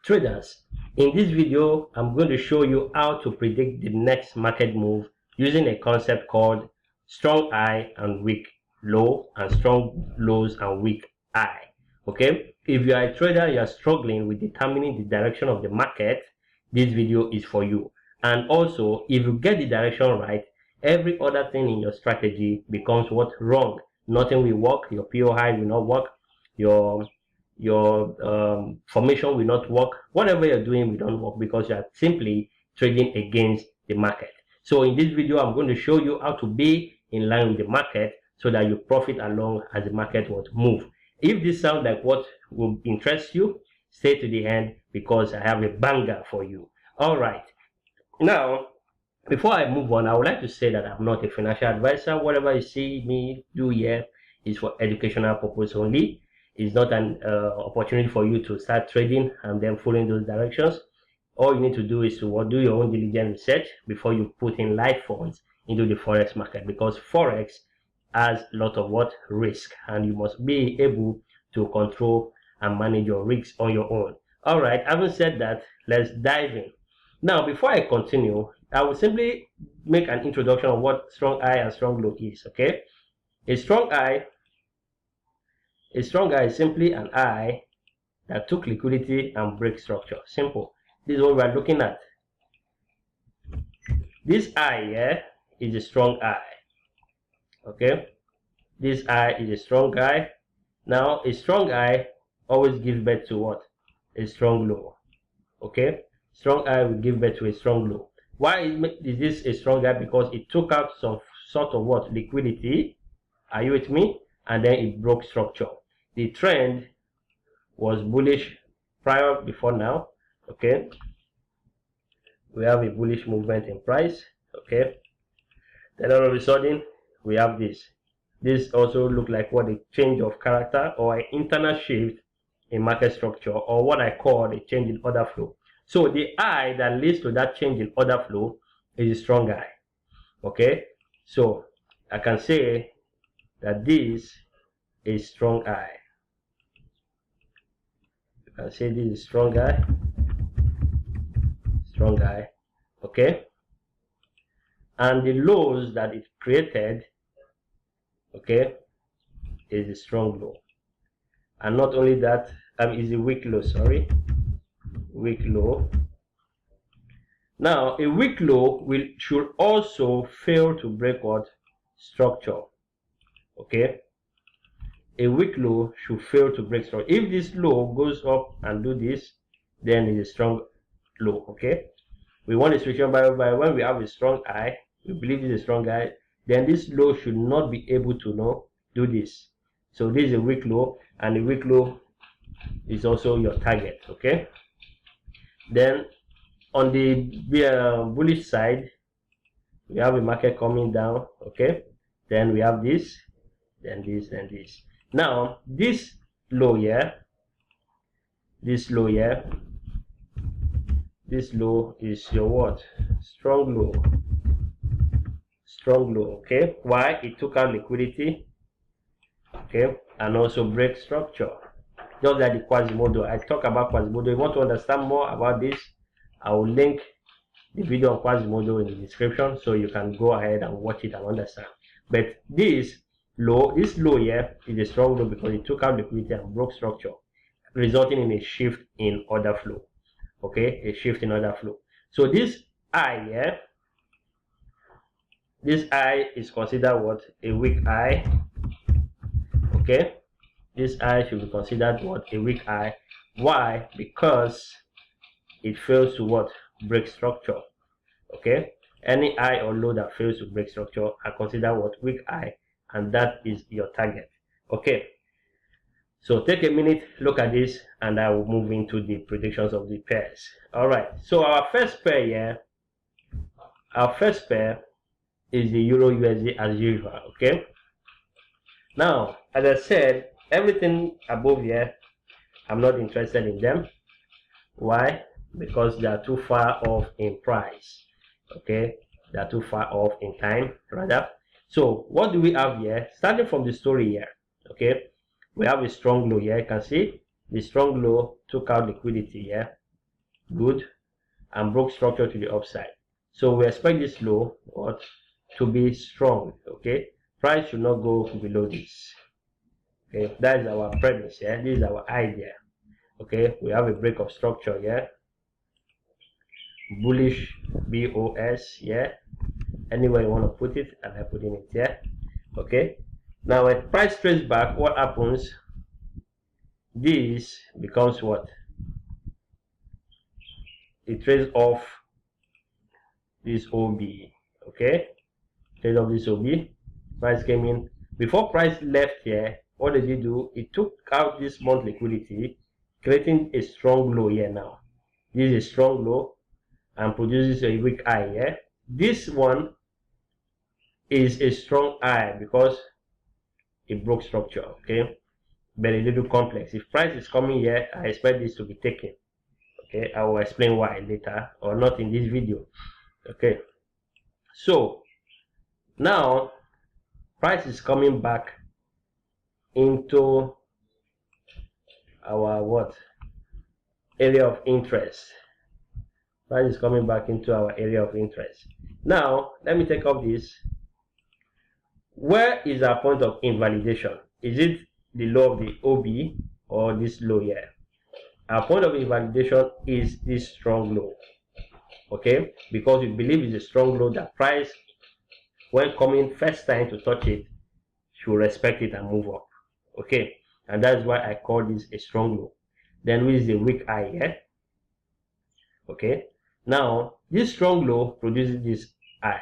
Traders, in this video I'm going to show you how to predict the next market move using a concept called strong high and weak low and strong lows and weak high. Okay, if you are a trader, you are struggling with determining the direction of the market, this video is for you. And also, if you get the direction right, every other thing in your strategy becomes what? Wrong. Nothing will work. Your POI will not work, your formation will not work, whatever you're doing will not work, because you are simply trading against the market. So in this video I'm going to show you how to be in line with the market so that you profit along as the market will move. If this sounds like what will interest you, stay to the end because I have a banger for you. All right, now before I move on, I would like to say that I'm not a financial advisor. Whatever you see me do here is for educational purpose only. It's not an opportunity for you to start trading and then following those directions. All you need to do is to do your own diligent research before you put in live funds into the forex market, because forex has a lot of risk, and you must be able to control and manage your risks on your own. All right, having said that, let's dive in. Now, before I continue, I will simply make an introduction of what strong high and strong low is. Okay, a strong high is simply an high that took liquidity and break structure. Simple. This is what we are looking at. This high here is a strong high. Okay, this high is a strong high. Now, a strong high always gives birth to what? A strong low. Okay, strong high will give birth to a strong low. Why is this a strong high? Because it took out some sort of liquidity. Are you with me? And then it broke structure. The trend was bullish before now. Okay, we have a bullish movement in price. Okay, then all of a sudden we have this also look like a change of character or an internal shift in market structure, or what I call a change in order flow. So the high that leads to that change in order flow is a strong high. Okay, so I can say that this is strong high. You can say this is strong high. Okay, and the lows that it created, okay, is a strong low. And not only that, is a weak low, weak low. Now, a weak low should also fail to break structure. Okay, a weak low should fail to break structure. If this low goes up and do this, then it's a strong low. Okay, we want a situation by when we have a strong high, we believe it's a strong high, then this low should not be able to do this. So this is a weak low, and the weak low is also your target. Okay, then on the bullish side, we have a market coming down. Okay, then we have this, then this, then this. Now this low here, this low is your strong low. Okay, why? It took out liquidity, okay, and also break structure, just like the Quasimodo. I talk about Quasimodo. If you want to understand more about this, I will link the video on Quasimodo in the description, so you can go ahead and watch it and understand. But this low here is a strong low because it took out liquidity and broke structure, resulting in a shift in order flow. Okay, a shift in order flow. So this high here, this high is considered a weak high. Okay, this high should be considered a weak high. Why? Because it fails to break structure. Okay, any high or low that fails to break structure are considered weak high, and that is your target. Okay, so take a minute, look at this, and I will move into the predictions of the pairs. All right, so our first pair here, is the EURUSD as usual. Okay, now as I said, everything above here, I'm not interested in them. Why? Because they are too far off in price. Okay, they are too far off in time rather. So what do we have here? Starting from the story here, okay, we have a strong low here. You can see the strong low took out liquidity here, good, and broke structure to the upside. So we expect this low what to be strong. Okay, price should not go below this. Okay, that is our premise. Yeah, this is our idea. Okay, we have a break of structure. Yeah, bullish BOS. Yeah, anywhere you want to put it, and I'm putting it here. Okay, now when price trades back, what happens? This becomes what? It trades off this OB. Okay, trade off this OB. Price came in. Before price left here, what did it do? It took out this month liquidity, creating a strong low here now. This is a strong low and produces a weak high here. This one is a strong high because it broke structure. Okay, but a little complex. If price is coming here, I expect this to be taken. Okay, I will explain why later, or not in this video. Okay, so now price is coming back into our what area of interest. Price is coming back into our area of interest. Now let me take off this. Where is our point of invalidation? Is it the low of the OB or this low here? Our point of invalidation is this strong low. Okay, because we believe it's a strong low that price, when coming first time to touch it, should respect it and move up. Okay, and that's why I call this a strong low. Then which is a weak high here. Okay, now this strong low produces this high.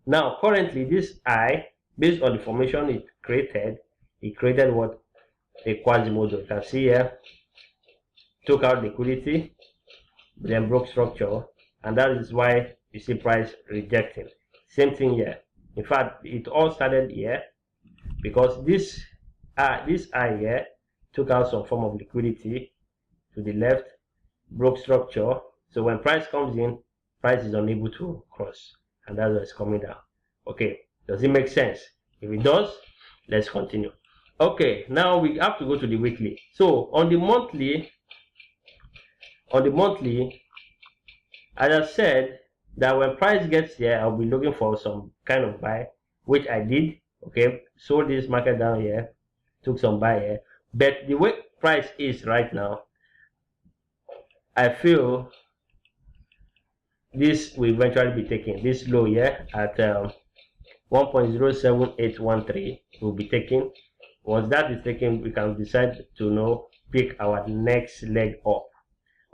Now currently this high, based on the formation it created what? A Quasimodo. You can see here, took out liquidity, then broke structure, and that is why you see price rejecting. Same thing here. In fact, it all started here because this high here took out some form of liquidity to the left, broke structure. So when price comes in, price is unable to cross, and that's why it's coming down. Okay, does it make sense? If it does, let's continue. Okay, now we have to go to the weekly. So on the monthly, as I said, that when price gets here, I'll be looking for some kind of buy, which I did. Okay, sold this market down here, took some buy here, but the way price is right now, I feel this will eventually be taken. This low here at 1.07813 will be taken. Once that is taken, we can decide to pick our next leg up.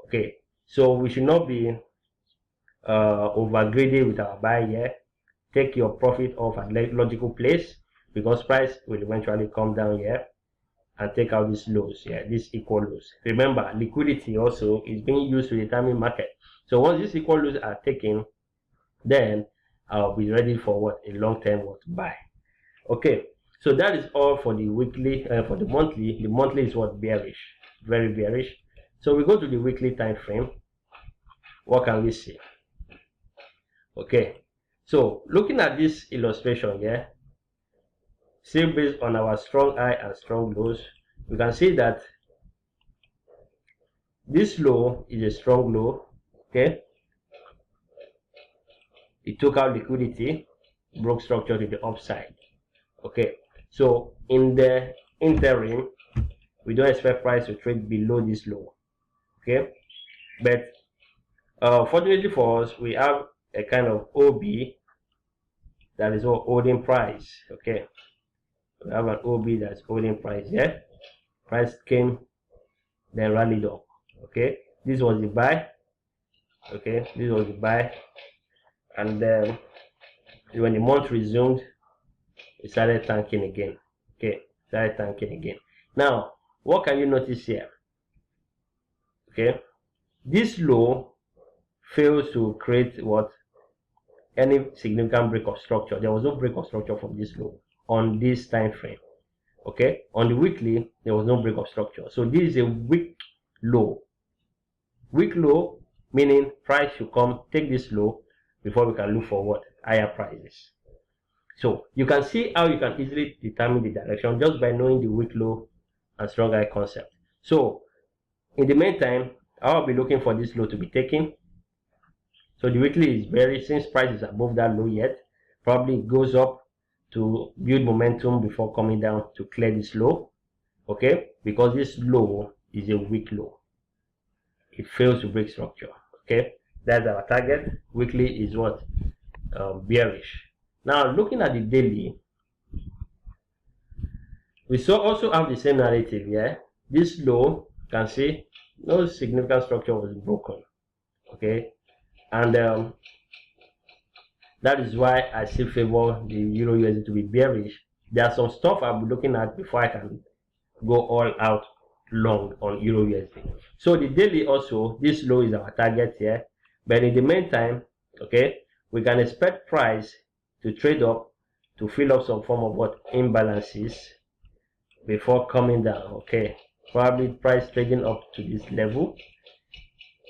Okay, so we should not be over greedy with our buy here. Take your profit off at logical place, because price will eventually come down here and take out these lows here, these equal lows. Remember, liquidity also is being used to determine market. So once these equal lows are taken, then I'll be ready for what? A long-term buy. Okay, so that is all for the weekly. For the monthly, is what? Bearish, very bearish. So we go to the weekly time frame. What can we see? Okay, so looking at this illustration here, still based on our strong high and strong lows, we can see that this low is a strong low. Okay, it took out liquidity, broke structure to the upside. Okay, so in the interim, we don't expect price to trade below this low. Okay, but fortunately for us, we have a kind of OB that is what? Holding price. Okay, we have an OB that's holding price here. Price came, then rallied up. Okay, this was the buy. Okay, this was the buy, and then when the month resumed, it started tanking again. Okay, started tanking again. Now, what can you notice here? Okay, this low fails to create what? Any significant break of structure. There was no break of structure from this low on this time frame. Okay, on the weekly, there was no break of structure. So this is a weak low. Weak low meaning price should come, take this low before we can look for what? Higher prices. So you can see how you can easily determine the direction just by knowing the weak low and strong high concept. So in the meantime, I'll be looking for this low to be taken. So the weekly is bearish since price is above that low yet. Probably goes up to build momentum before coming down to clear this low. Okay, because this low is a weak low. It fails to break structure. Okay, that's our target. Weekly is what? Bearish. Now looking at the daily, we also have the same narrative here. This low, you can see no significant structure was broken. Okay, and that is why I still favor the Euro USD to be bearish. There are some stuff I'll be looking at before I can go all out long on Euro USD. So the daily also, this low is our target here. But in the meantime, okay, we can expect price to trade up to fill up some form of what? Imbalances before coming down. Okay, probably price trading up to this level.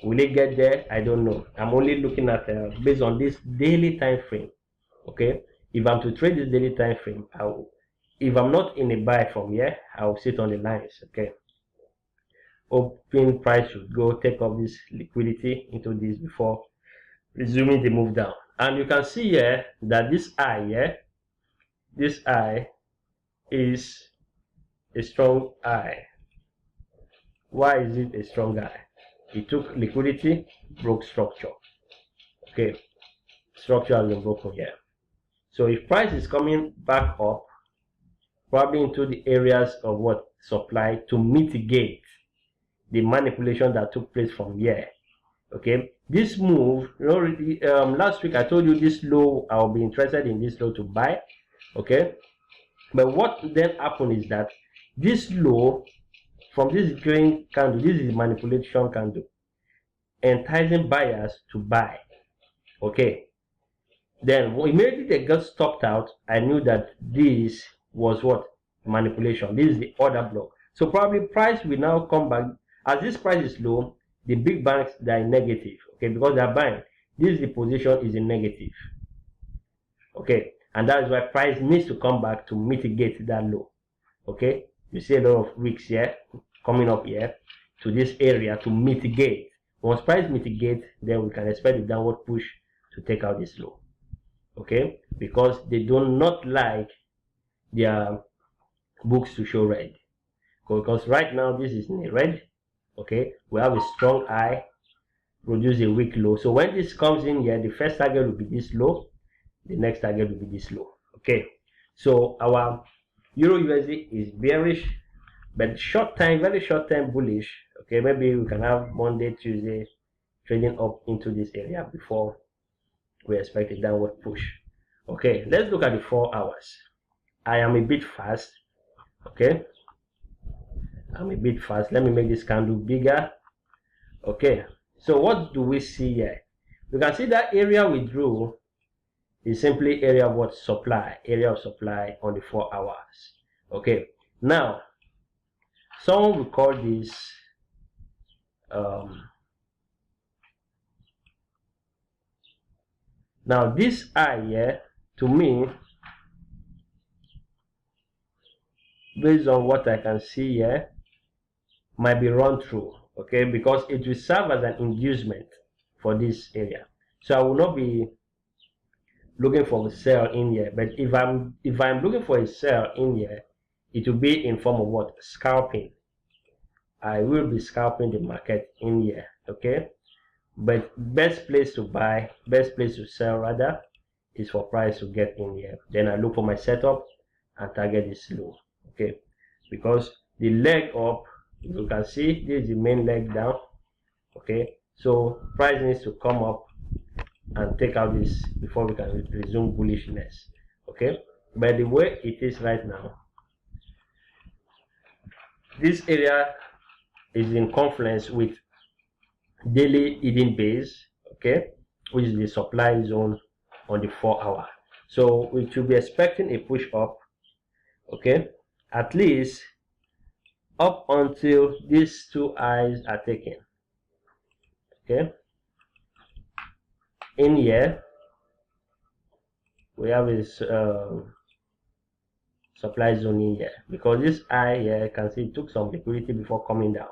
Will it get there? I don't know. I'm only looking at based on this daily time frame. Okay, if I'm to trade this daily time frame, if I'm not in a buy from here, I'll sit on the lines. Okay, open price should go take off this liquidity into this before resuming the move down. And you can see here that this eye here, this eye is a strong eye. Why is it a strong eye? It took liquidity, broke structure. Okay, structure has been broken here. So if price is coming back up, probably into the areas of what? Supply, to mitigate the manipulation that took place from here. Okay, this move, you know, last week I told you this low, I'll be interested in this low to buy. Okay, but what then happened is that this low from this green candle, this is manipulation candle, enticing buyers to buy. Okay, then immediately they got stopped out, I knew that this was what? Manipulation. This is the order block. So probably price will now come back. As this price is low, the big banks, they are in negative. Okay, because they are buying. This is the position is in negative. Okay, and that is why price needs to come back to mitigate that low. Okay, you see a lot of wicks here coming up here to this area to mitigate. Once price mitigate, then we can expect the downward push to take out this low. Okay, because they do not like their books to show red, because right now this is in a red. Okay, we have a strong eye, produce a weak low. So when this comes in here, the first target will be this low, the next target will be this low. Okay, so our Euro USD is bearish, but short time, very short time bullish. Okay, maybe we can have Monday, Tuesday trading up into this area before we expect a downward push. Okay, let's look at the 4 hours. I am a bit fast. Okay, I'm a bit fast. Let me make this candle bigger. Okay, so what do we see here? You can see that area we drew is simply area of what? Supply, area of supply on the 4 hours. Okay, now someone will call this now this eye here, to me, based on what I can see here, might be run through. Okay, because it will serve as an inducement for this area. So I will not be looking for a sell in here, but if I'm looking for a sell in here, it will be in form of what? Scalping. I will be scalping the market in here. Okay, but best place to buy, best place to sell rather, is for price to get in here. Then I look for my setup and target this low. Okay, because the leg up, you can see this is the main leg down. Okay, so price needs to come up and take out this before we can resume bullishness. Okay, by the way it is right now, this area is in confluence with daily hidden base, okay, which is the supply zone on the 4 hour. So we should be expecting a push up, okay, at least up until these two eyes are taken. Okay, in here we have this supply zone in here, because this eye here, you can see it took some liquidity before coming down.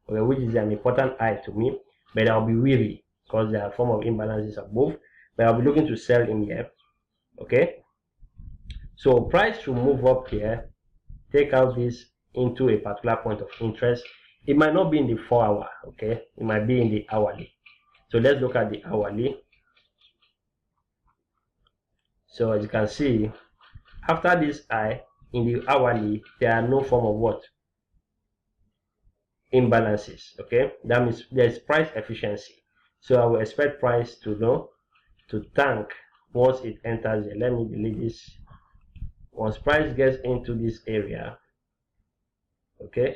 okay, which is an important eye to me, but I'll be weary because there are form of imbalances above, but I'll be looking to sell in here. Okay, so price should move up here, take out this into a particular point of interest. It might not be in the 4 hour, okay, it might be in the hourly. So let's look at the hourly. So as you can see, after this high in the hourly, there are no form of what? Imbalances. Okay, that means there's price efficiency. So I will expect price to tank once it enters here. Let me delete this. Once price gets into this area, okay,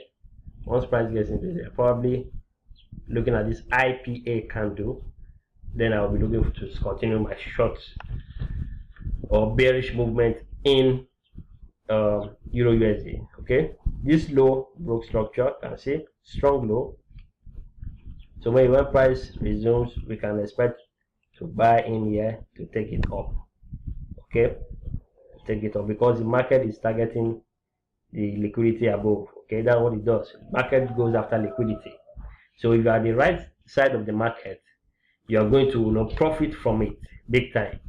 once price gets into this area, probably looking at this IPA candle, then I'll be looking to continue my short or bearish movement in Euro USD. Okay, this low broke structure, you can see strong low. So when price resumes, we can expect to buy in here to take it up. Okay, take it up because the market is targeting the liquidity above. Okay, that's what it does. Market goes after liquidity. So if you are the right side of the market, you are going to profit from it big time.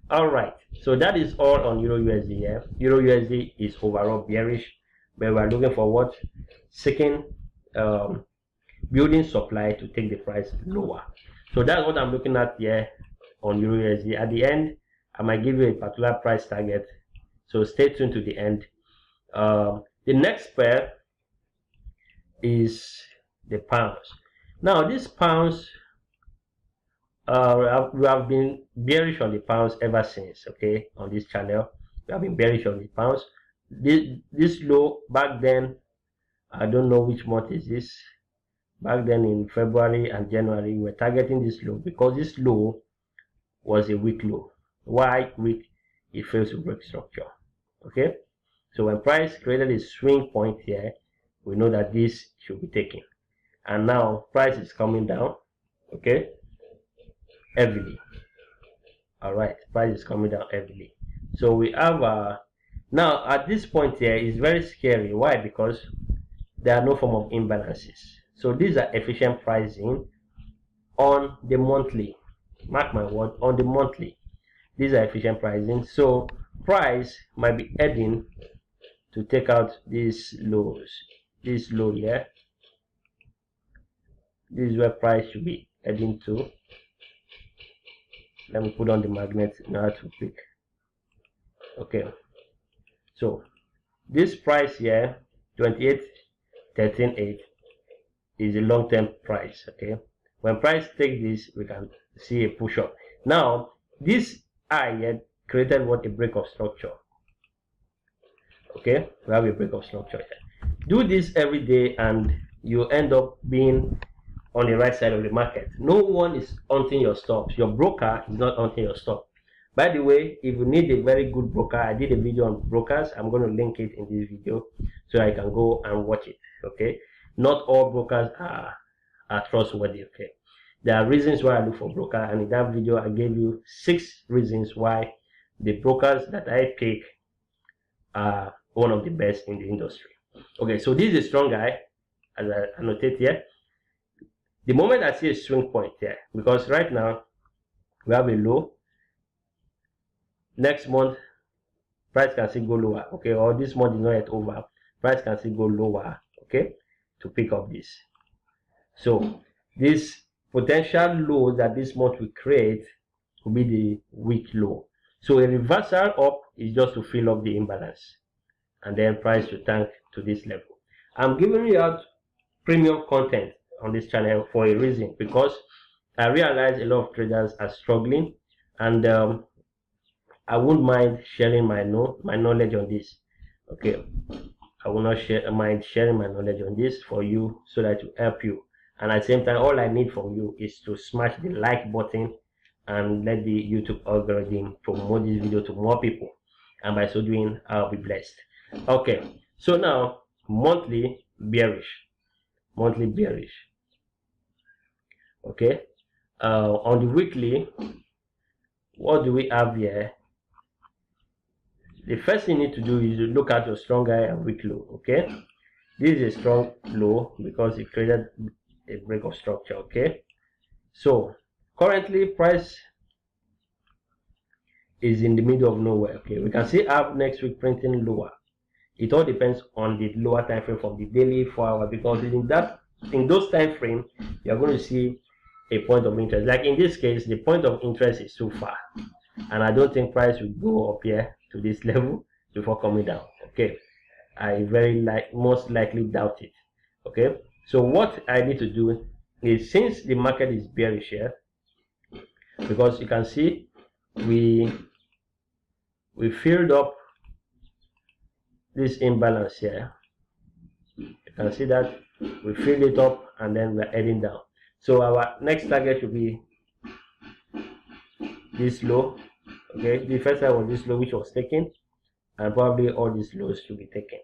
All right, so that is all on Euro USD here. Euro USD is overall bearish, but we are looking for what? Seeking building supply to take the price lower. So that's what I'm looking at here on Euro USD. At the end, I might give you a particular price target, so stay tuned to the end. The next pair is the pounds. Now these pounds, we have been bearish on the pounds ever since. Okay, on this channel we have been bearish on the pounds. This low back then, I don't know which month is this. Back then in February and January, we were targeting this low because this low was a weak low. Why weak? It fails to break structure. Okay, so when price created a swing point here, we know that this should be taken, and now price is coming down. Okay, heavily. All right, price is coming down heavily. So we have now at this point here is very scary. Why? Because there are no form of imbalances. So these are efficient pricing on the monthly. Mark my word, on the monthly. These are efficient pricing. So price might be heading to take out these lows. This low here. This is where price should be heading to. Let me put on the magnet now to pick. Okay, so this price here, 28.138, is a long-term price. Okay, when price take this, we can see a push up. Now this high here created what? A break of structure. Okay, we have a break of structure here. Do this every day and you end up being on the right side of the market. No one is hunting your stops. Your broker is not hunting your stop. By the way, if you need a very good broker, I did a video on brokers. I'm going to link it in this video so I can go and watch it. Okay, not all brokers are trustworthy. Okay, there are reasons why I look for broker, and in that video I gave you 6 reasons why the brokers that I pick are one of the best in the industry. Okay, so this is a strong guy, as I annotate here. The moment I see a swing point here, because right now we have a low, next month price can still go lower. Okay, or this month is not yet over, price can still go lower. Okay, to pick up this. So this potential low that this month will create will be the weak low. So a reversal up is just to fill up the imbalance, and then price to tank to this level. I'm giving you out premium content on this channel for a reason, because I realize a lot of traders are struggling, and I wouldn't mind sharing my knowledge on this. Okay, I will not mind sharing my knowledge on this for you so that to help you. And at the same time, all I need from you is to smash the like button and let the YouTube algorithm promote this video to more people, and by so doing I'll be blessed. Okay, so now monthly bearish. Okay, on the weekly, what do we have here? The first thing you need to do is to look at your strong high and weak low. Okay, This is a strong low because it created a break of structure. Okay, so currently price is in the middle of nowhere. Okay, we can see up next week printing lower. It all depends on the lower time frame from the daily 4 hour, because in those time frame you are going to see a point of interest. Like in this case, the point of interest is too far, and I don't think price will go up here to this level before coming down. Okay, I most likely doubt it. Okay, so what I need to do is, since the market is bearish here, because you can see we filled up this imbalance here. You can see that we filled it up and then we're heading down. So our next target should be this low. Okay, the first time was this low which was taken, and probably all these lows should be taken.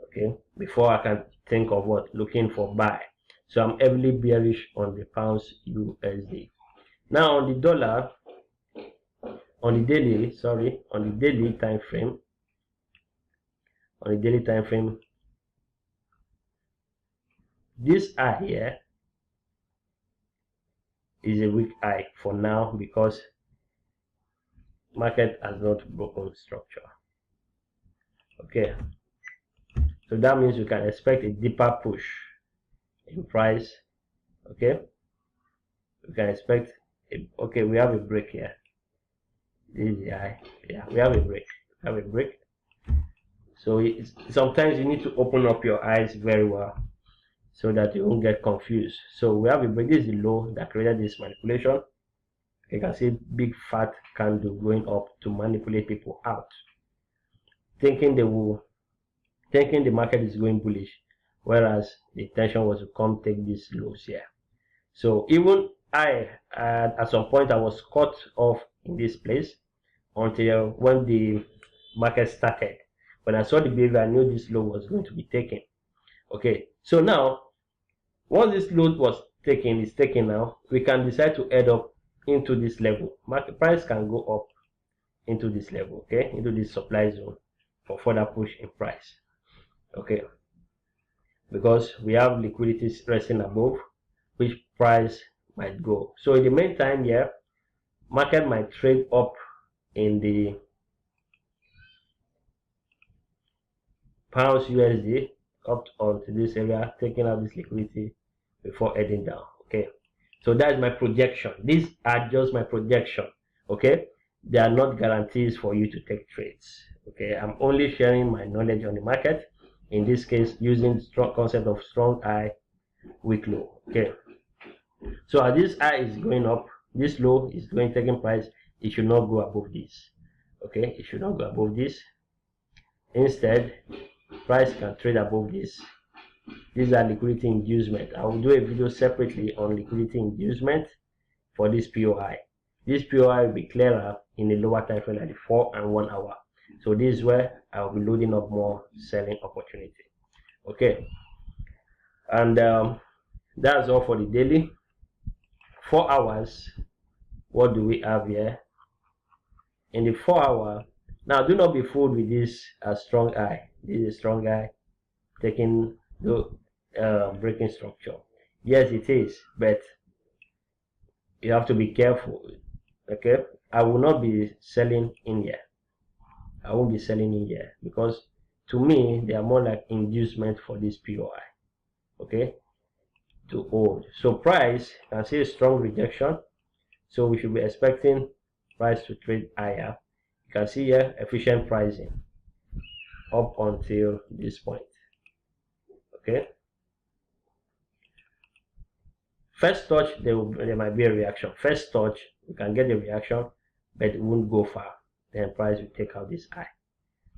Okay, before I can think of what looking for buy. So I'm heavily bearish on the pounds USD. Now on the dollar, on the daily time frame, this high here is a weak high for now because market has not broken structure. Okay, so that means we can expect a deeper push in price. Okay, we can expect okay, we have a break here. This is the high. Yeah, we have a break. So sometimes you need to open up your eyes very well so that you won't get confused. So we have a break. This is the low that created this manipulation. You can see big fat candle going up to manipulate people out, thinking the market is going bullish, whereas the intention was to come take these lows here. So even at some point I was caught off in this place until when the market started. When I saw the behavior, I knew this low was going to be taken. Okay, so now once this low is taken now, we can decide to head up into this level. Market price can go up into this level, okay, into this supply zone for further push in price. Okay, because we have liquidity resting above, which price might go. So in the meantime here, market might trade up in the pounds USD up onto this area, taking out this liquidity before heading down. Okay, so that's my projection. These are just my projection. Okay, they are not guarantees for you to take trades. Okay, I'm only sharing my knowledge on the market, in this case using strong concept of strong high, weak low. Okay, so as this high is going up, this low is taking price, it should not go above this. Okay, it should not go above this. Instead, price can trade above this. These are liquidity inducement. I will do a video separately on liquidity inducement for this POI. This POI will be clearer in the lower time frame, like the 4 and 1 hour. So this is where I will be loading up more selling opportunity. Okay, and that's all for the daily. 4 hours, what do we have here? In the 4 hour, now do not be fooled with this strong high. This is a strong high taking the breaking structure. Yes, it is, but you have to be careful. Okay, I will not be selling in here. I won't be selling in here because to me they are more like inducement for this POI. Okay, to hold. So price can see a strong rejection, so we should be expecting price to trade higher. You can see here efficient pricing up until this point. Okay, first touch there might be a reaction. First touch we can get a reaction, but it won't go far. Then price will take out this high.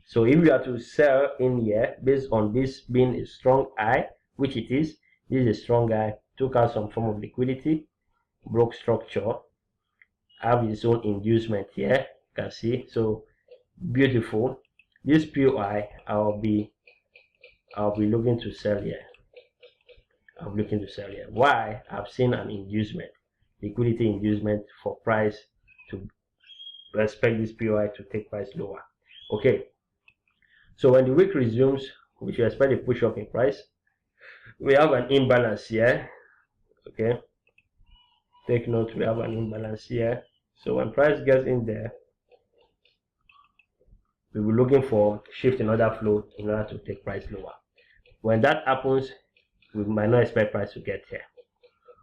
So if you are to sell in here based on this being a strong high, which it is, this is a strong high, took out some form of liquidity, broke structure, have its own inducement here. You can see, so beautiful. This POI I'll be looking to sell here. I'm looking to sell here. Why? I've seen an inducement, liquidity inducement for price to respect this POI to take price lower. Okay, so when the week resumes, we should expect a push up in price. We have an imbalance here. Okay, take note, we have an imbalance here. So when price gets in there, we will be looking for shift in order flow in order to take price lower. When that happens, we might not expect price to get here.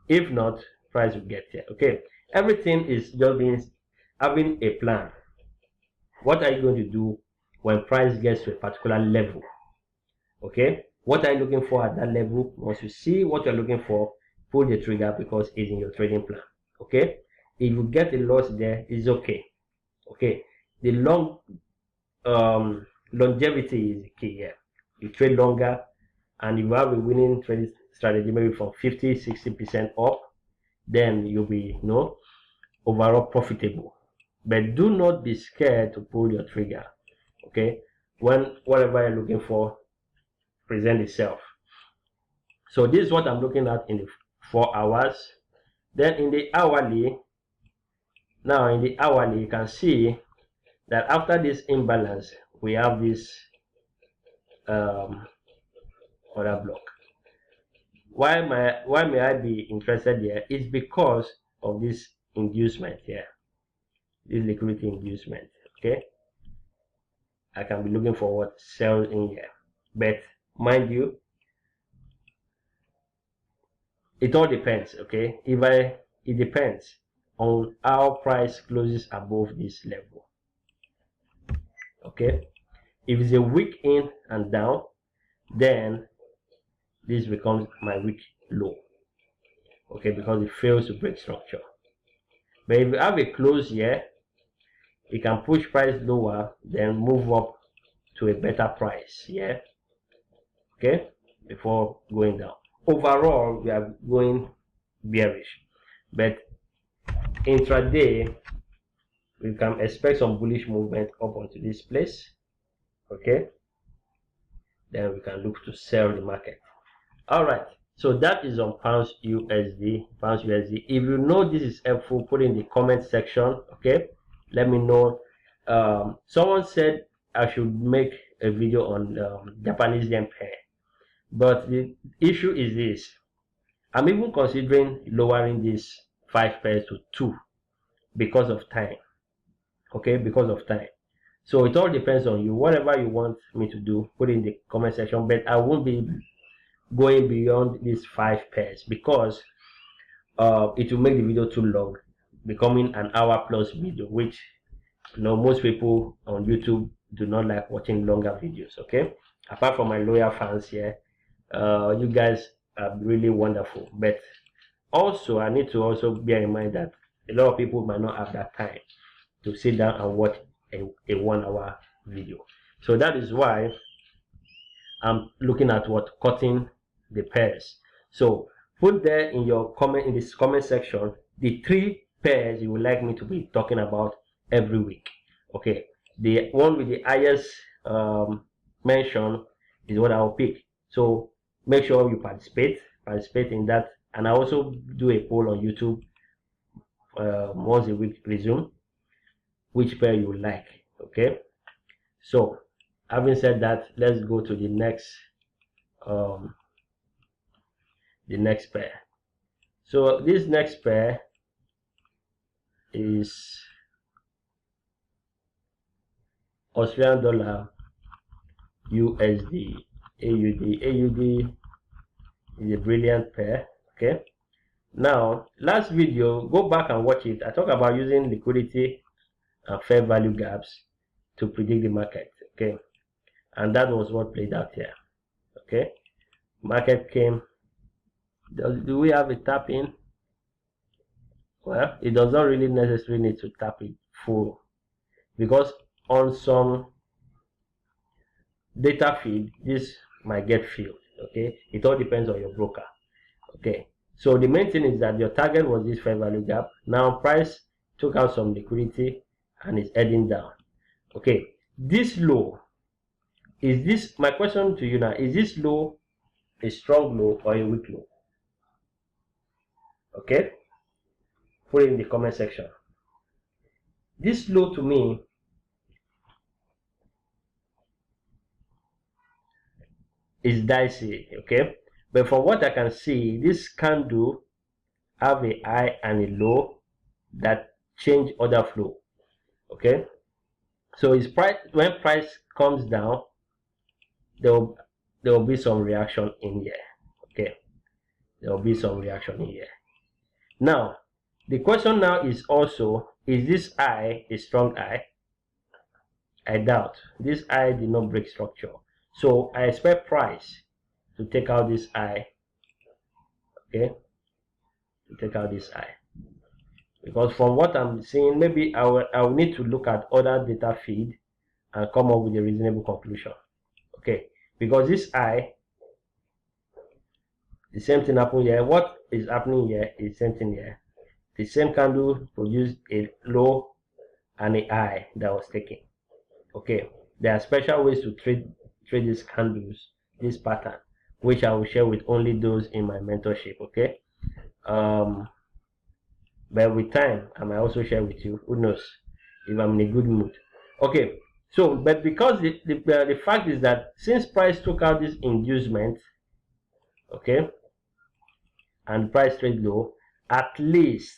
If not, price will get here. Okay, everything is just being having a plan. What are you going to do when price gets to a particular level? Okay, what are you looking for at that level? Once you see what you're looking for, pull the trigger because it's in your trading plan. Okay, if you get a loss there, it's okay. Okay, the longevity is the key here. You trade longer, and if you have a winning trading strategy, maybe from 50-60% up, then you'll be overall profitable. But do not be scared to pull your trigger. Okay, when whatever you're looking for present itself. So this is what I'm looking at in the 4 hours. Then in the hourly, now in the hourly, you can see that after this imbalance, we have this other block. Why may I be interested here? It's because of this inducement here, this liquidity inducement. Okay, I can be looking for what sells in here, but mind you, it all depends. Okay, it depends on how price closes above this level. Okay, if it's a weak in and down, then this becomes my weak low. Okay, because it fails to break structure. But if you have a close here, you can push price lower, then move up to a better price. Yeah, okay, before going down. Overall, we are going bearish, but intraday we can expect some bullish movement up onto this place. Okay, then we can look to sell the market. All right, so that is on pounds USD. If you know this is helpful, put in the comment section. Okay, let me know. Someone said I should make a video on Japanese yen pair, but the issue is this: I'm even considering lowering these 5 pairs to 2 because of time. Okay, because of time. So it all depends on you. Whatever you want me to do, put in the comment section, but I won't be going beyond these 5 pairs because it will make the video too long, becoming an hour plus video, which most people on YouTube do not like watching longer videos. Okay, apart from my loyal fans here, you guys are really wonderful, but also I need to also bear in mind that a lot of people might not have that time to sit down and watch a 1 hour video. So that is why I'm looking at cutting the pairs. So put there in your comment, in this comment section, the 3 pairs you would like me to be talking about every week. Okay, the one with the highest mention is what I'll pick. So make sure you participate in that, and I also do a poll on YouTube once a week, resume which pair you like. Okay, so having said that, let's go to the next pair. So this next pair is Australian dollar USD AUD. AUD is a brilliant pair. Okay, now last video, go back and watch it. I talk about using liquidity and fair value gaps to predict the market. Okay, and that was what played out here. Okay, market came. Do we have a tap in? Well, it does not really necessarily need to tap it full, because on some data feed this might get filled. Okay, it all depends on your broker. Okay, so the main thing is that your target was this fair value gap. Now price took out some liquidity and is heading down. Okay, this low, is this, my question to you now, is this low a strong low or a weak low? Okay, put it in the comment section. This low to me is dicey, okay? But from what I can see, this candle have a high and a low that change order flow, okay? So it's price, when price comes down, there will be some reaction in here, okay? There will be some reaction in here. Now, the question now is also, is this high a strong high? I doubt. This high did not break structure. So I expect price to take out this high, okay? To take out this high. Because from what I'm seeing, maybe I will need to look at other data feed and come up with a reasonable conclusion. Okay, because this high, the same thing happened here. What is happening here is the same thing here. The same candle produced a low and a high that was taken. Okay, there are special ways to trade these candles, this pattern, which I will share with only those in my mentorship. Okay, but with time I might also share with you, who knows, if I'm in a good mood. Okay, so but because the fact is that since price took out this inducement, okay, and price trade low, at least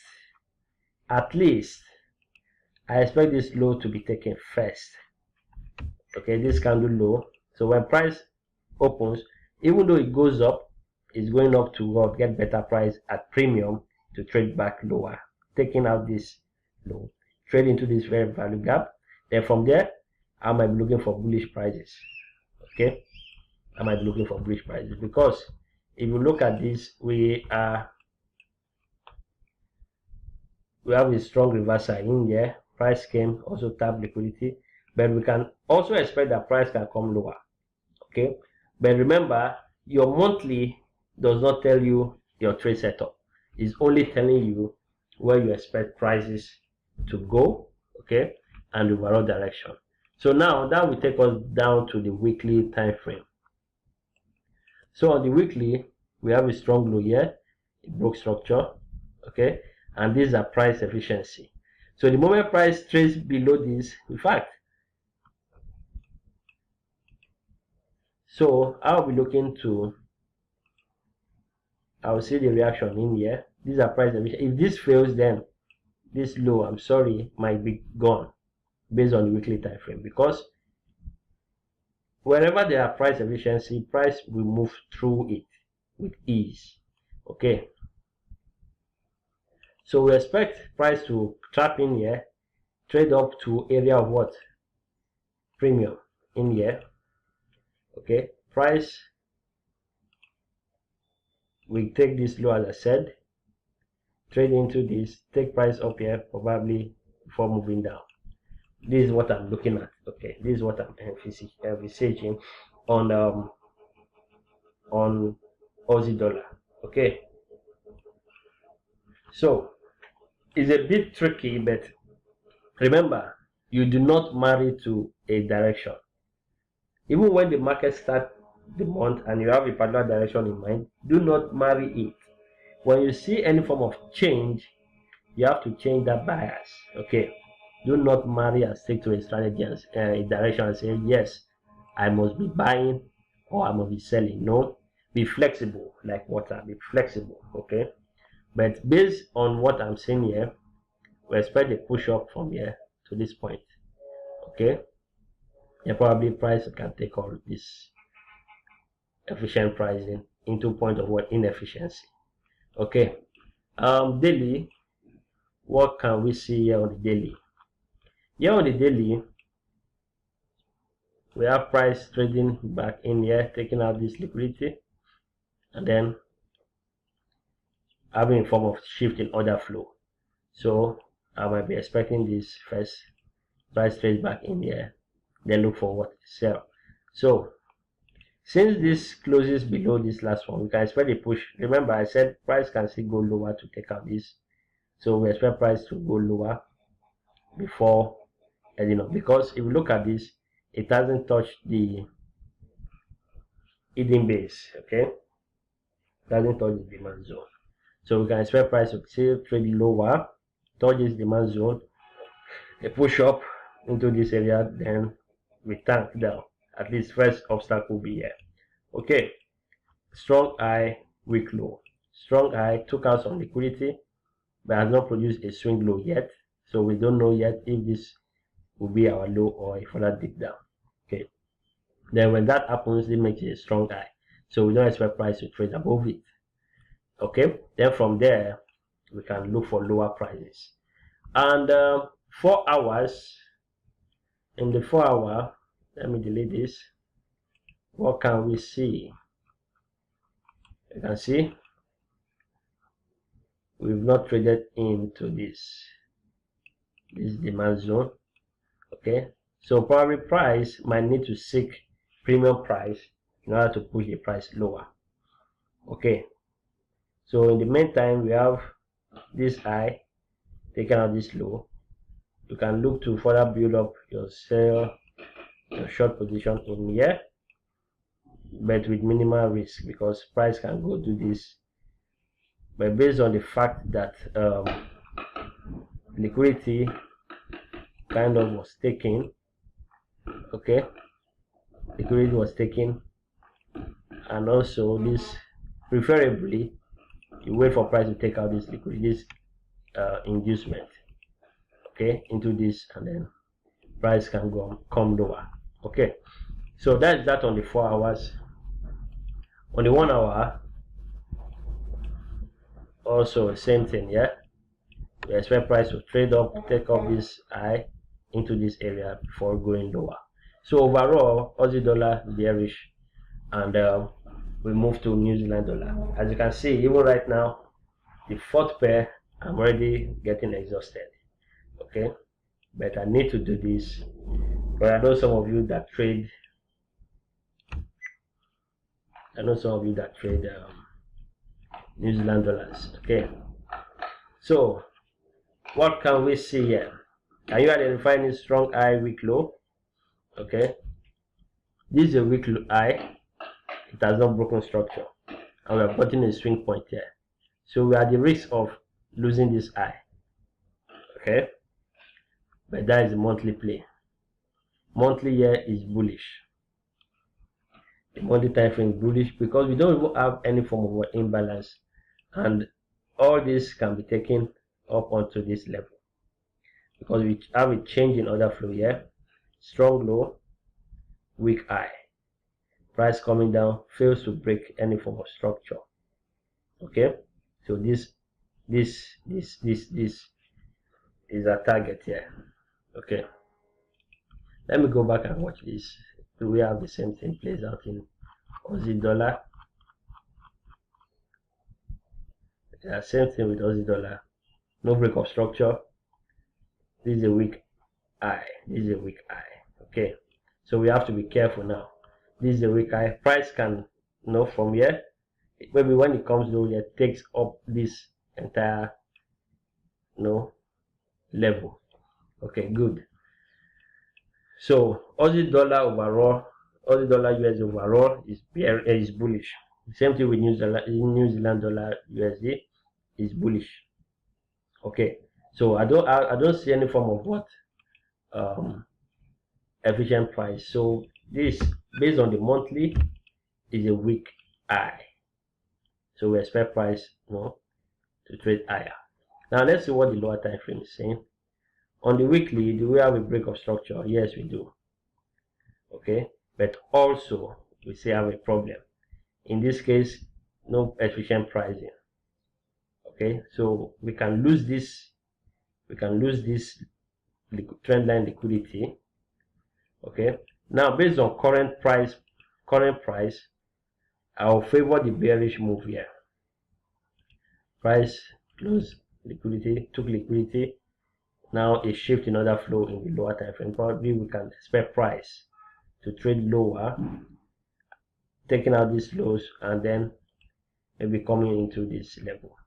I expect this low to be taken first. Okay, this candle low. So when price opens, even though it goes up, it's going up to get better price at premium to trade back lower, taking out this low, trade into this very value gap. Then from there, I might be looking for bullish prices. Okay, I might be looking for bullish prices, because if you look at this, we have a strong reversal in here. Price came, also tap liquidity, but we can also expect that price can come lower. Okay, but remember, your monthly does not tell you your trade setup. It's only telling you where you expect prices to go, okay, and the overall direction. So now that will take us down to the weekly time frame. So on the weekly, we have a strong low here, it broke structure, okay, and these are price efficiency. So the moment price trades below this, in fact, so I'll be looking to, I'll see the reaction in here. These are price efficiency. If this fails, then this low, I'm sorry, might be gone based on the weekly time frame, because wherever there are price efficiency, price will move through it with ease. Okay, so we expect price to trap in here, trade up to area of what? Premium in here. Okay, price we take this low, as I said, trade into this, take price up here probably before moving down. This is what I'm looking at. Okay, this is what I'm envisaging on Aussie dollar. Okay, so it's a bit tricky, but remember, you do not marry to a direction. Even when the market starts the month and you have a particular direction in mind, do not marry it. When you see any form of change, you have to change that bias. Okay, do not marry and stick to a strategy and a direction and say, yes, I must be buying or I must be selling. No, be flexible like water. Be flexible. Okay, but based on what I'm saying here, we expect a push up from here to this point. Okay, yeah, probably price can take all this efficient pricing into point of what? Inefficiency. Okay, daily, what can we see here on the daily? Here on the daily, we have price trading back in here, taking out this liquidity, and then having a form of shift in order flow. So I might be expecting this first, price trade back in here, then look for what to sell. So since this closes below this last one, we can expect a push. Remember, I said price can still go lower to take out this, so we expect price to go lower before heading up, because if you look at this, it hasn't touched the hidden base. Okay, it hasn't touched the demand zone, so we can expect price to still trade lower, touch this demand zone, a push up into this area, then we tank down. At least first obstacle will be here. Okay, strong high, weak low. Strong high took out some liquidity, but has not produced a swing low yet. So we don't know yet if this will be our low or a further dip down. Okay, then when that happens, it makes it a strong high. So we don't expect price to trade above it. Okay, then from there we can look for lower prices. And 4 hours, in the 4 hour, let me delete this. What can we see? You can see we've not traded into this demand zone. Okay, so probably price might need to seek premium price in order to push the price lower. Okay, so in the meantime we have this high taken out this low. You can look to further build up your sell, your short position in here, but with minimal risk, because price can go do this. But based on the fact that liquidity kind of was taken, okay, liquidity was taken, and also this, preferably you wait for price to take out this liquidity, this inducement, okay, into this, and then price can come lower. Okay, so that's that on the 4 hours. On the 1 hour, also same thing. Yeah, we expect price to trade up, take up this high into this area before going lower. So overall, Aussie dollar bearish, and we move to New Zealand dollar. As you can see, even right now, the fourth pair, I'm already getting exhausted. Okay, but I need to do this, but I know some of you that trade. New Zealand dollars. Okay, so what can we see here? Can you identify any strong high, weak low? Okay, this is a weak high. It has not broken structure, and we are putting a swing point here, so we are at the risk of losing this high. Okay, but that is a monthly play. Monthly here is bullish. The monthly time frame is bullish because we don't even have any form of imbalance, and all this can be taken up onto this level because we have a change in order flow here. Strong low, weak high, price coming down, fails to break any form of structure. Okay, so this is our target here. Okay, let me go back and watch this. Do we have the same thing plays out in Aussie dollar? Yeah, same thing with Aussie dollar. No break of structure. This is a weak high. This is a weak high. Okay, so we have to be careful now. This is a weak high. Price can, from here, maybe when it comes low, it takes up this entire level. Okay, good. So Aussie dollar overall, Aussie dollar US overall is bullish. Same thing with New Zealand dollar USD is bullish. Okay, so I don't see any form of what efficient price. So this, based on the monthly, is a weak high. So we expect price to trade higher. Now let's see what the lower time frame is saying. On the weekly, do we have a break of structure? Yes, we do. Okay, but also we still have a problem. In this case, no efficient pricing. Okay, so we can lose this. We can lose this trendline liquidity. Okay, now based on current price, I will favor the bearish move here. Price close liquidity, took liquidity. Now a shift in order flow in the lower time frame. Probably we can expect price to trade lower, taking out these lows, and then maybe coming into this level.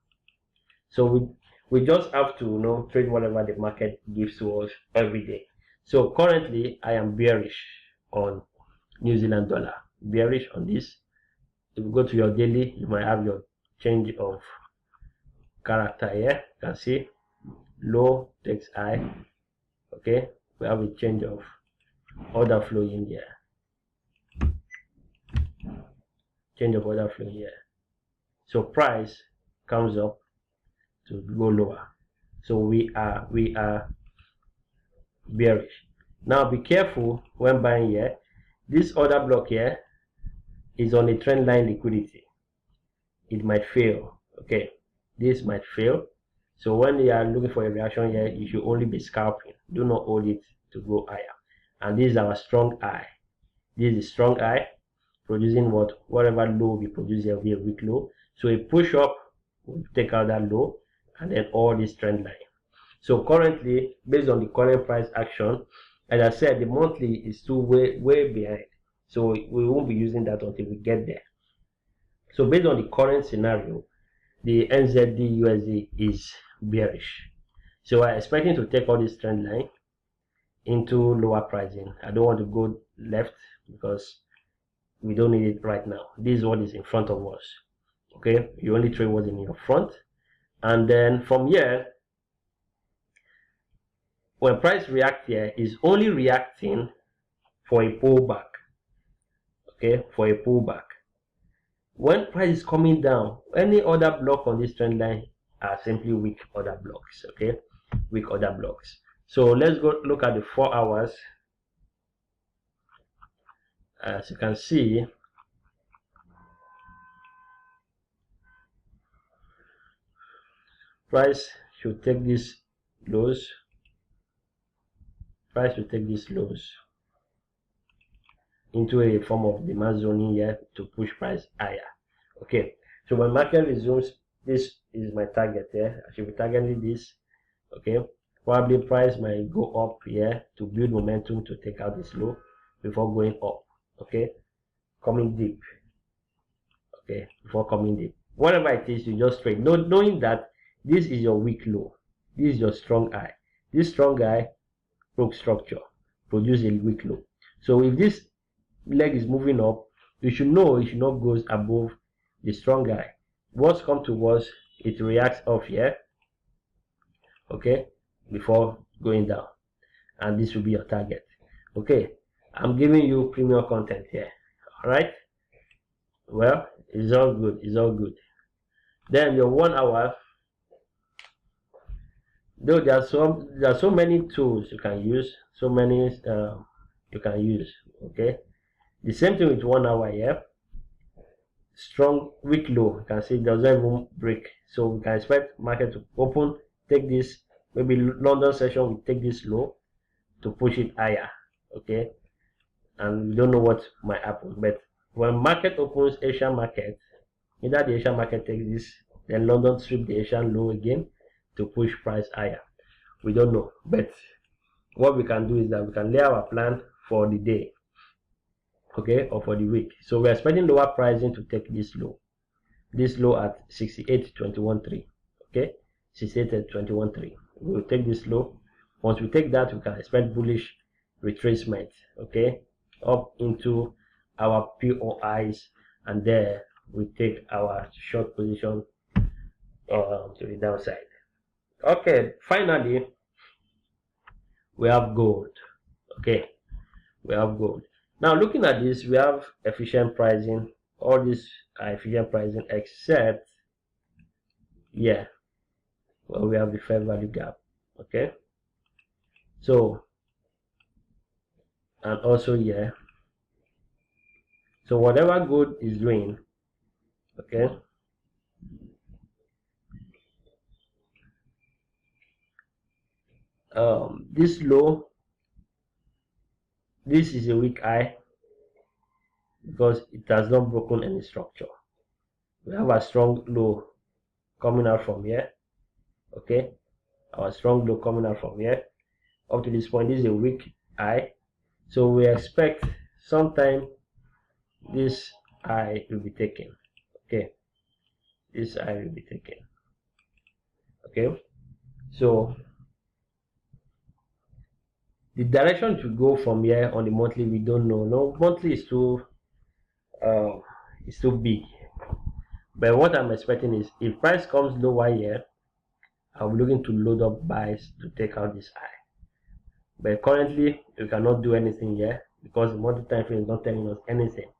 So we just have to trade whatever the market gives to us every day. So currently I am bearish on New Zealand dollar. Bearish on this. If you go to your daily, you might have your change of character here. You can see low takes high. Okay, we have a change of order flow in here. change of order flow here. So price comes up to go lower. So we are bearish. Now be careful when buying here. This order block here is on a trend line liquidity. It might fail. Okay, this might fail. So when you are looking for a reaction here, you should only be scalping. Do not hold it to go higher. And this is our strong eye. This is strong eye producing whatever low we produce here will be a weak low. So a push up will take out that low, and then all this trend line. So currently, based on the current price action, as I said, the monthly is still way behind. So we won't be using that until we get there. So based on the current scenario, the NZDUSD is bearish. So I'm expecting to take all this trend line into lower pricing. I don't want to go left because we don't need it right now. This is what is in front of us. Okay, you only trade what's in your front, and then from here, when price react here, is only reacting for a pullback. Okay, for a pullback. When price is coming down, any other block on this trend line are simply weak order blocks. Okay, weak order blocks. So let's go look at the 4 hours. As you can see, price should take these lows. Price should take these lows into a form of demand zoning here to push price higher. Okay, so when market resumes, this is my target here. I should be targeting this. Okay, probably price might go up here to build momentum to take out this low before going up. Okay, coming deep. Okay, before coming deep, whatever it is, you just trade, knowing that this is your weak low, this is your strong eye. This strong eye broke structure, produce a weak low. So if this leg is moving up, you should know it should not go above the strong eye. What's come to us, it reacts off here. Okay, before going down, and this will be your target. Okay, I'm giving you premium content here. All right, well, it's all good, it's all good. Then your 1 hour, though there are so many tools you can use, so many you can use. Okay, the same thing with 1 hour here. Strong weak low, you can see it doesn't even break, so we can expect market to open, take this, maybe London session will take this low to push it higher. Okay, and we don't know what might happen, but when market opens, Asian market, either the Asian market takes this, then London strip the Asian low again to push price higher. We don't know, but what we can do is that we can lay our plan for the day, okay, or for the week. So we're expecting lower pricing to take this low at 68.213. Okay, 68.213. we will take this low. Once we take that, we can expect bullish retracement, okay, up into our POIs, and there we take our short position to the downside. Okay, finally we have gold. Okay, we have gold. Now looking at this, we have efficient pricing. All these are efficient pricing except, yeah, well, we have the fair value gap. Okay, so, and also, yeah, so whatever gold is doing, okay, this low, this is a weak eye because it has not broken any structure. We have a strong low coming out from here. Okay, our strong low coming out from here up to this point. This is a weak eye, so we expect sometime this eye will be taken. Okay, this eye will be taken. Okay, so the direction to go from here on the monthly, we don't know. No, monthly is too big. But what I'm expecting is, if price comes lower here, I'm looking to load up buys to take out this eye. But currently, we cannot do anything here because the monthly time frame is not telling us anything.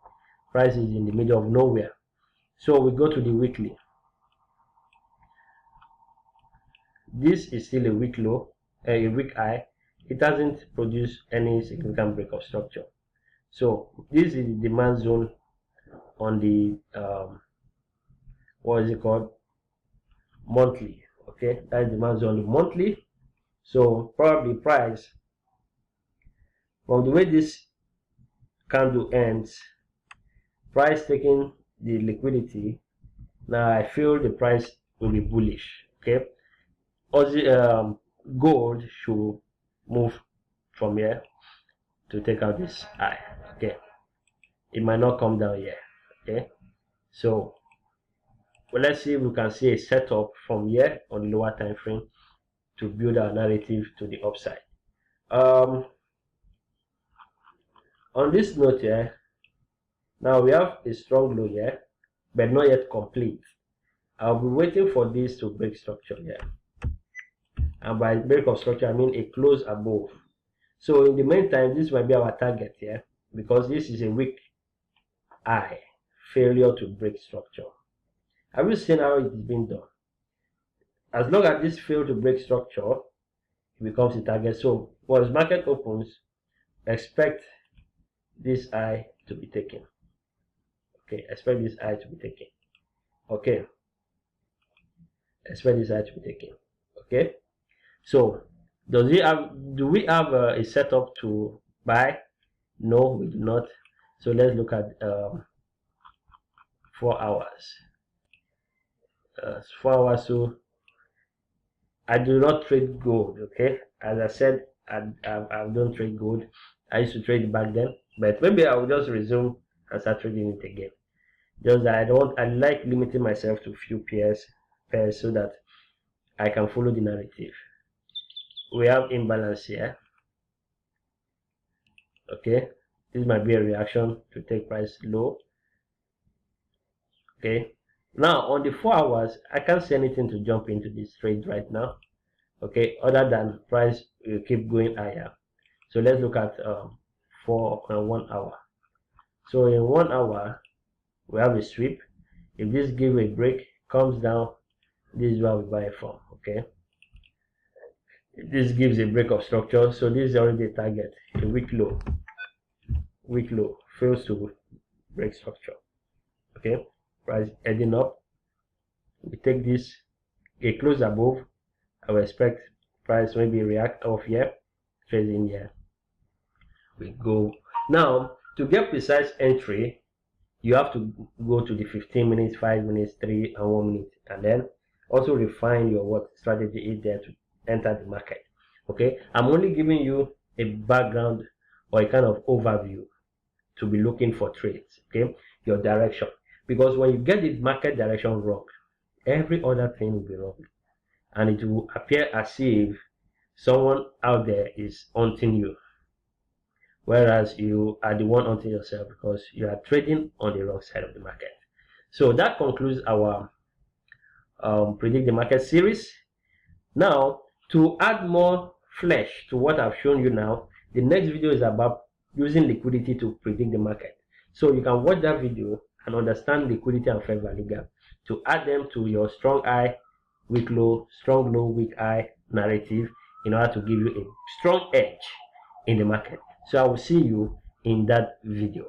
price is in the middle of nowhere. So we go to the weekly. This is still a weak low, a weak high. It hasn't produced any significant break of structure. So this is the demand zone on the what is it called, monthly. Okay, that is demand zone on the monthly. So probably price, from the way this candle ends, price taking the liquidity, now I feel the price will be bullish. Okay, gold should move from here to take out this high. Okay, it might not come down here. Okay, so well, let's see if we can see a setup from here on the lower time frame to build our narrative to the upside. On this note here, now we have a strong low here, but not yet complete. I'll be waiting for this to break structure here, and by break of structure I mean a close above. So in the meantime, this might be our target here, because this is a weak high, failure to break structure. Have you seen how it is being done? As long as this fails to break structure, it becomes a target. So once market opens, expect this high to be taken. Okay, expect this high to be taken. Okay, expect this high to be taken. Okay, so do we have a setup to buy? No, we do not. So let's look at 4 hours. 4 hours. So I do not trade gold. Okay, as I said, I don't trade gold. I used to trade it back then, but maybe I will just resume and start trading it again. Just that I like limiting myself to few pairs so that I can follow the narrative. We have imbalance here. Okay, this might be a reaction to take price low. Okay, now on the 4 hours, I can't see anything to jump into this trade right now. Okay, other than price will keep going higher. So let's look at 1 hour. So in 1 hour, we have a sweep. If this gives a break, comes down, this is where we buy from. Okay, this gives a break of structure, so this is already a target. A weak low fails to break structure. Okay, price heading up, we take this, a close above. I will expect price maybe react off here, trade in here. We go now to get precise entry. You have to go to the 15 minutes, 5 minutes, 3 and 1 minute, and then also refine your what strategy is there to enter the market. Okay, I'm only giving you a background or a kind of overview to be looking for trades. Okay, your direction, because when you get the market direction wrong, every other thing will be wrong, and it will appear as if someone out there is hunting you, whereas you are the one hunting yourself because you are trading on the wrong side of the market. So that concludes our predict the market series. Now, to add more flesh to what I've shown you now, the next video is about using liquidity to predict the market. So you can watch that video and understand liquidity and fair value gap to add them to your strong high, weak low, strong low, weak high narrative in order to give you a strong edge in the market. So I will see you in that video.